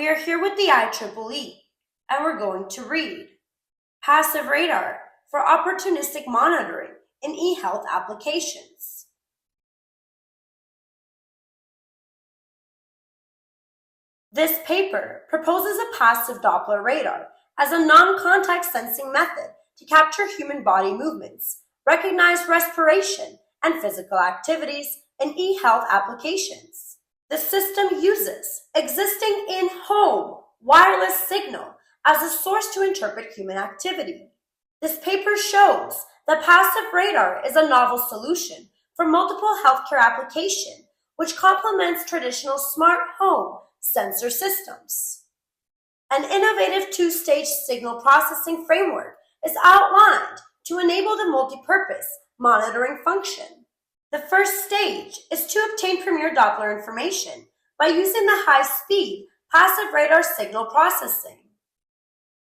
We are here with the IEEE, and we're going to read Passive Radar for Opportunistic Monitoring in eHealth Applications. This paper proposes a passive Doppler radar as a non-contact sensing method to capture human body movements, recognize respiration, and physical activities in eHealth applications. The system uses existing in-home wireless signal as a source to interpret human activity. This paper shows that passive radar is a novel solution for multiple healthcare applications, which complements traditional smart home sensor systems. An innovative two-stage signal processing framework is outlined to enable the multi-purpose monitoring function. The first stage is to obtain Premier Doppler information by using the high-speed passive radar signal processing.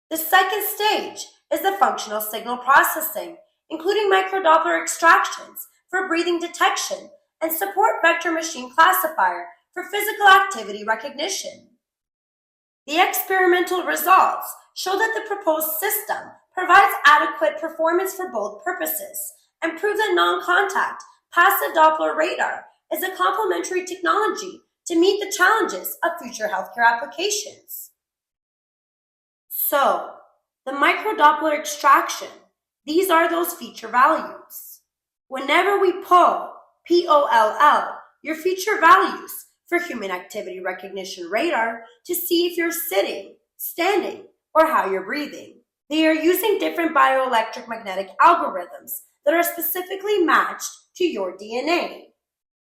The second stage is the functional signal processing, including microdoppler extractions for breathing detection and support vector machine classifier for physical activity recognition. The experimental results show that the proposed system provides adequate performance for both purposes and prove that non-contact passive Doppler radar is a complementary technology to meet the challenges of future healthcare applications. So, the microdoppler extraction, these are those feature values. Whenever we pull POLL, your feature values for human activity recognition radar to see if you're sitting, standing, or how you're breathing. They are using different bioelectric magnetic algorithms that are specifically matched to your DNA.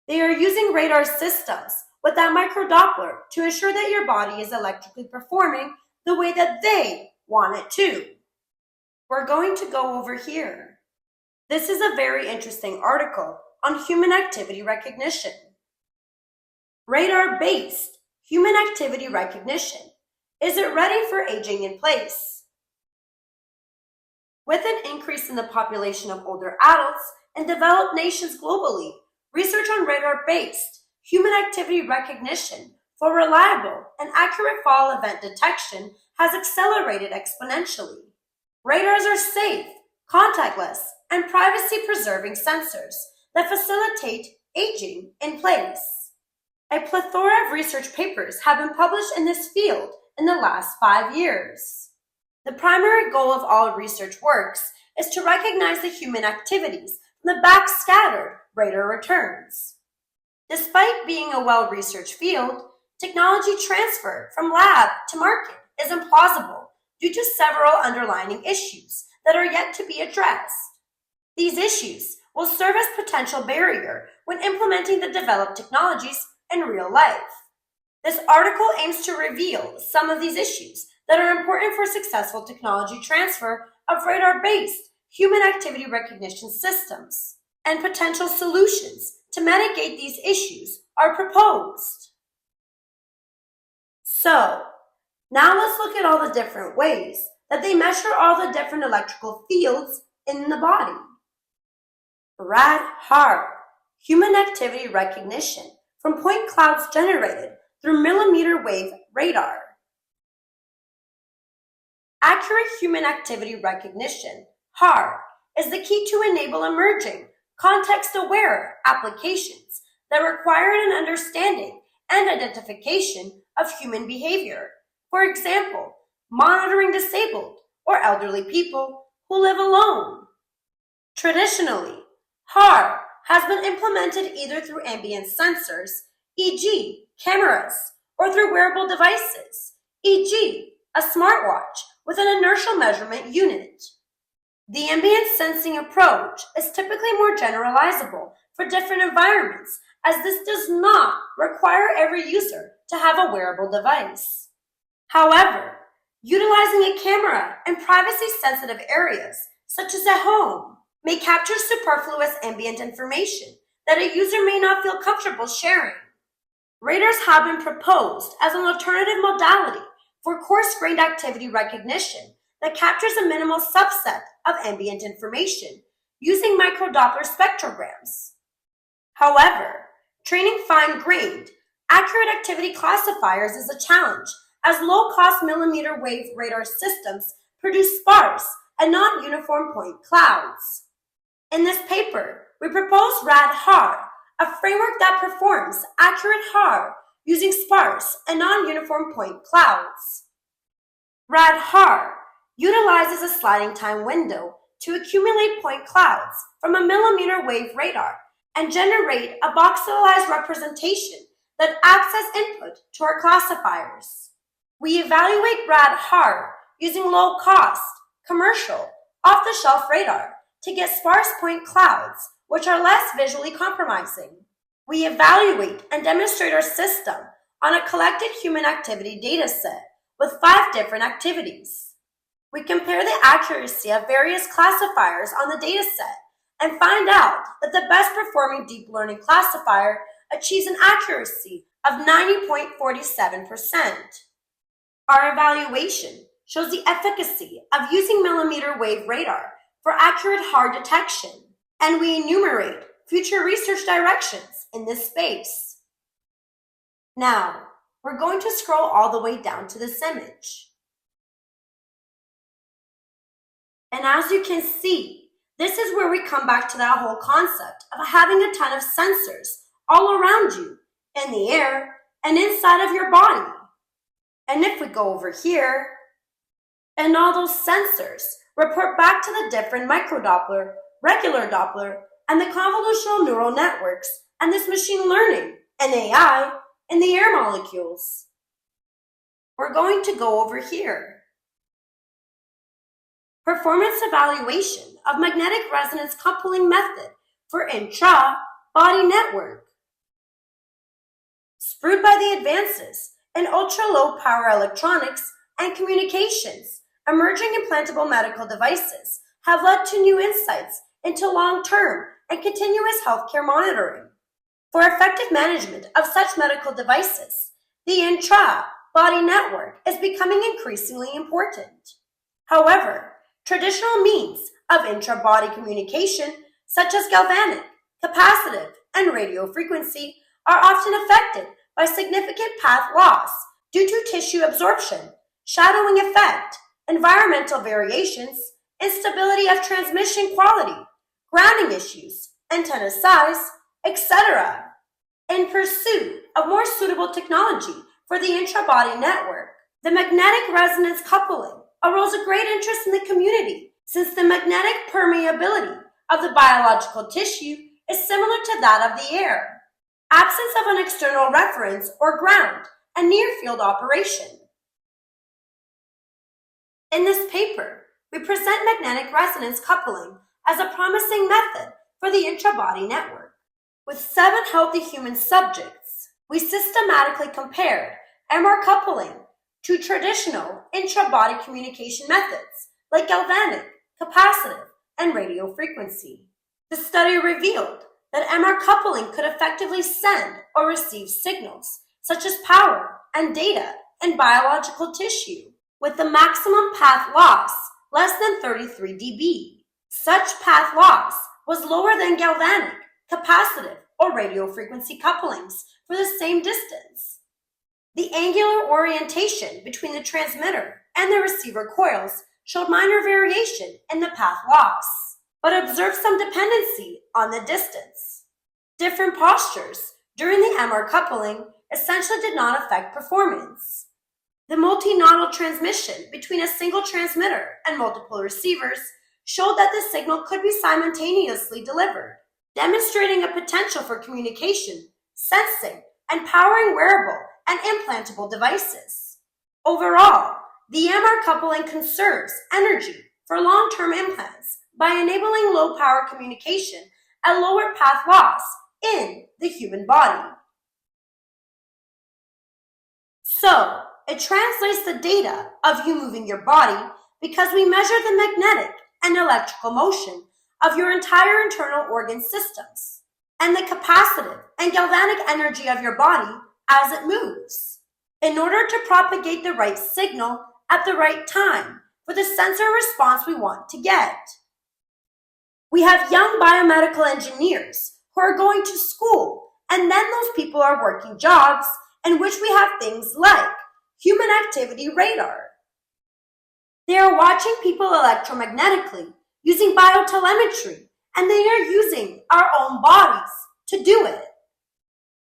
They are using radar systems with that microdoppler to ensure that your body is electrically performing the way that they want it to. We're going to go over here. This is a very interesting article on human activity recognition. Radar-based human activity recognition. Is it ready for aging in place? With an increase in the population of older adults in developed nations globally, research on radar-based human activity recognition for reliable and accurate fall event detection has accelerated exponentially. Radars are safe, contactless, and privacy-preserving sensors that facilitate aging in place. A plethora of research papers have been published in this field in the last 5 years. The primary goal of all research works is to recognize the human activities from the backscattered radar returns. Despite being a well-researched field, technology transfer from lab to market is implausible due to several underlying issues that are yet to be addressed. These issues will serve as potential barrier when implementing the developed technologies in real life. This article aims to reveal some of these issues that are important for successful technology transfer of radar-based human activity recognition systems, and potential solutions to mitigate these issues are proposed. So, now let's look at all the different ways that they measure all the different electrical fields in the body. Rad-Hard, human activity recognition from point clouds generated through millimeter wave radar. Accurate human activity recognition, HARD, is the key to enable emerging, context-aware applications that require an understanding and identification of human behavior. For example, monitoring disabled or elderly people who live alone. Traditionally, HARD has been implemented either through ambient sensors, e.g. cameras, or through wearable devices, e.g. a smartwatch with an inertial measurement unit. The ambient sensing approach is typically more generalizable for different environments, as this does not require every user to have a wearable device. However, utilizing a camera in privacy-sensitive areas, such as at home, may capture superfluous ambient information that a user may not feel comfortable sharing. Radars have been proposed as an alternative modality for coarse-grained activity recognition that captures a minimal subset of ambient information using microdoppler spectrograms. However, training fine-grained, accurate activity classifiers is a challenge, as low-cost millimeter wave radar systems produce sparse and non-uniform point clouds. In this paper, we propose RAD-HAR, a framework that performs accurate HAR using sparse and non-uniform point clouds. RAD-HAR utilizes a sliding time window to accumulate point clouds from a millimeter wave radar and generate a voxelized representation that acts as input to our classifiers. We evaluate RAD-HAR using low-cost, commercial, off-the-shelf radar to get sparse point clouds, which are less visually compromising. We evaluate and demonstrate our system on a collected human activity dataset with 5 different activities. We compare the accuracy of various classifiers on the dataset and find out that the best performing deep learning classifier achieves an accuracy of 90.47%. Our evaluation shows the efficacy of using millimeter wave radar for accurate HAR detection, and we enumerate future research directions in this space. Now, we're going to scroll all the way down to this image. And as you can see, this is where we come back to that whole concept of having a ton of sensors all around you, in the air, and inside of your body. And if we go over here, and all those sensors report back to the different microdoppler, regular Doppler, and the convolutional neural networks, and this machine learning, and AI, in the air molecules. We're going to go over here. Performance evaluation of magnetic resonance coupling method for intra-body network. Spurred by the advances in ultra-low power electronics and communications, emerging implantable medical devices have led to new insights into long-term and continuous healthcare monitoring. For effective management of such medical devices, the intra-body network is becoming increasingly important. However, traditional means of intra-body communication, such as galvanic, capacitive, and radio frequency, are often affected by significant path loss due to tissue absorption, shadowing effect, environmental variations, instability of transmission quality, grounding issues, antenna size, etc. In pursuit of more suitable technology for the intra-body network, the magnetic resonance coupling arose a great interest in the community since the magnetic permeability of the biological tissue is similar to that of the air. Absence of an external reference or ground and near-field operation. In this paper, we present magnetic resonance coupling as a promising method for the intra-body network. With 7 healthy human subjects, we systematically compared MR coupling to traditional intra-body communication methods like galvanic, capacitive, and radio frequency. The study revealed that MR coupling could effectively send or receive signals such as power and data in biological tissue with the maximum path loss less than 33 dB. Such path loss was lower than galvanic, capacitive, or radio frequency couplings for the same distance. The angular orientation between the transmitter and the receiver coils showed minor variation in the path loss, but observed some dependency on the distance. Different postures during the MR coupling essentially did not affect performance. The multinodal transmission between a single transmitter and multiple receivers showed that the signal could be simultaneously delivered, demonstrating a potential for communication, sensing, and powering wearable and implantable devices. Overall, the MR coupling conserves energy for long-term implants by enabling low-power communication at lower path loss in the human body. So, it translates the data of you moving your body because we measure the magnetic and electrical motion of your entire internal organ systems and the capacitive and galvanic energy of your body as it moves in order to propagate the right signal at the right time for the sensor response we want to get. We have young biomedical engineers who are going to school, and then those people are working jobs in which we have things like human activity radar. They are watching people electromagnetically using biotelemetry, and they are using our own bodies to do it.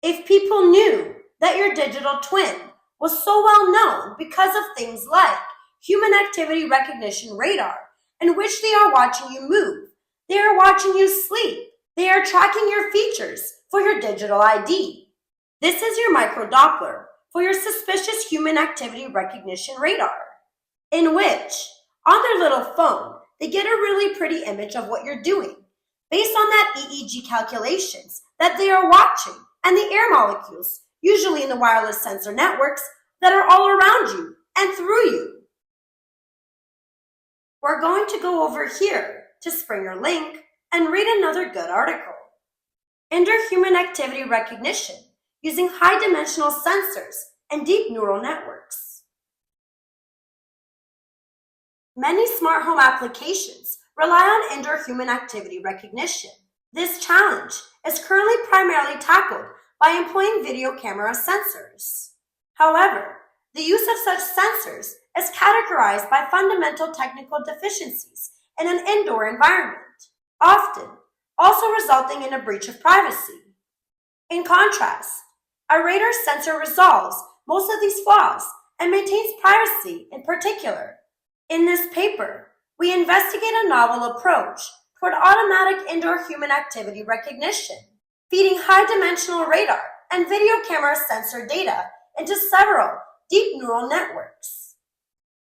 If people knew that your digital twin was so well known because of things like human activity recognition radar, in which they are watching you move, they are watching you sleep, they are tracking your features for your digital ID. This is your microdoppler for your suspicious human activity recognition radar, in which, on their little phone, they get a really pretty image of what you're doing, based on that EEG calculations that they are watching and the air molecules, usually in the wireless sensor networks, that are all around you and through you. We're going to go over here to Springer Link and read another good article. Interhuman activity recognition using high-dimensional sensors and deep neural networks. Many smart home applications rely on interhuman activity recognition. This challenge is currently primarily tackled by employing video camera sensors. However, the use of such sensors is categorized by fundamental technical deficiencies in an indoor environment, often also resulting in a breach of privacy. In contrast, a radar sensor resolves most of these flaws and maintains privacy in particular. In this paper, we investigate a novel approach toward automatic indoor human activity recognition, feeding high-dimensional radar and video camera sensor data into several deep neural networks.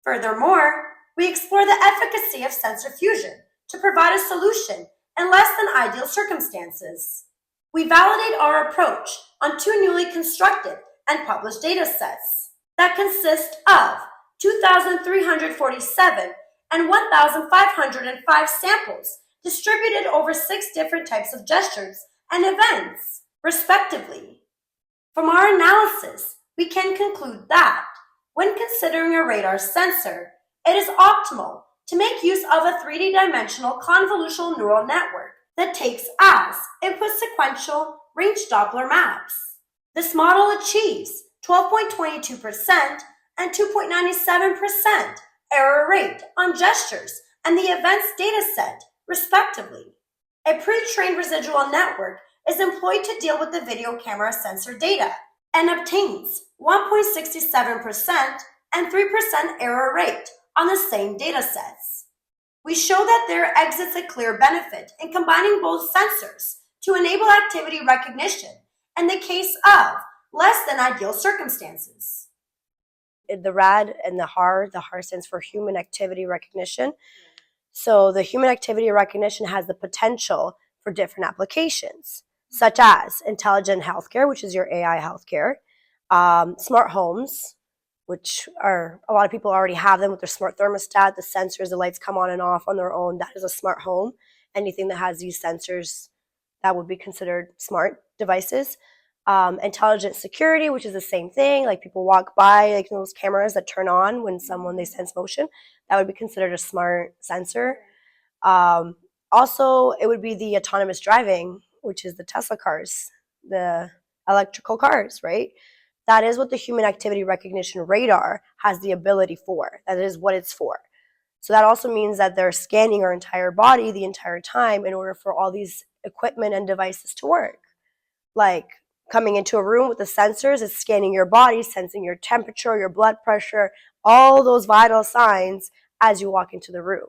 Furthermore, we explore the efficacy of sensor fusion to provide a solution in less than ideal circumstances. We validate our approach on two newly constructed and published data sets that consist of 2,347 and 1,505 samples distributed over 6 different types of gestures and events, respectively. From our analysis, we can conclude that, when considering a radar sensor, it is optimal to make use of a 3D-dimensional convolutional neural network that takes as input sequential range Doppler maps. This model achieves 12.22% and 2.97% error rate on gestures and the events dataset, respectively. A pre-trained residual network is employed to deal with the video camera sensor data and obtains 1.67% and 3% error rate on the same datasets. We show that there exists a clear benefit in combining both sensors to enable activity recognition in the case of less than ideal circumstances. The RAD and the HAR stands for Human Activity Recognition. So the human activity recognition has the potential for different applications, such as intelligent healthcare, which is your AI healthcare, smart homes, which are, a lot of people already have them with their smart thermostat, the sensors, the lights come on and off on their own. That is a smart home. Anything that has these sensors, that would be considered smart devices. Intelligent security, which is the same thing, like people walk by, like those cameras that turn on when they sense motion, that would be considered a smart sensor. Also, it would be the autonomous driving, which is the Tesla cars, the electrical cars, right? That is what the human activity recognition radar has the ability for. That is what it's for. So that also means that they're scanning our entire body the entire time in order for all these equipment and devices to work. Like coming into a room with the sensors, it's scanning your body, sensing your temperature, your blood pressure, all those vital signs as you walk into the room.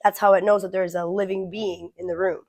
That's how it knows that there's a living being in the room.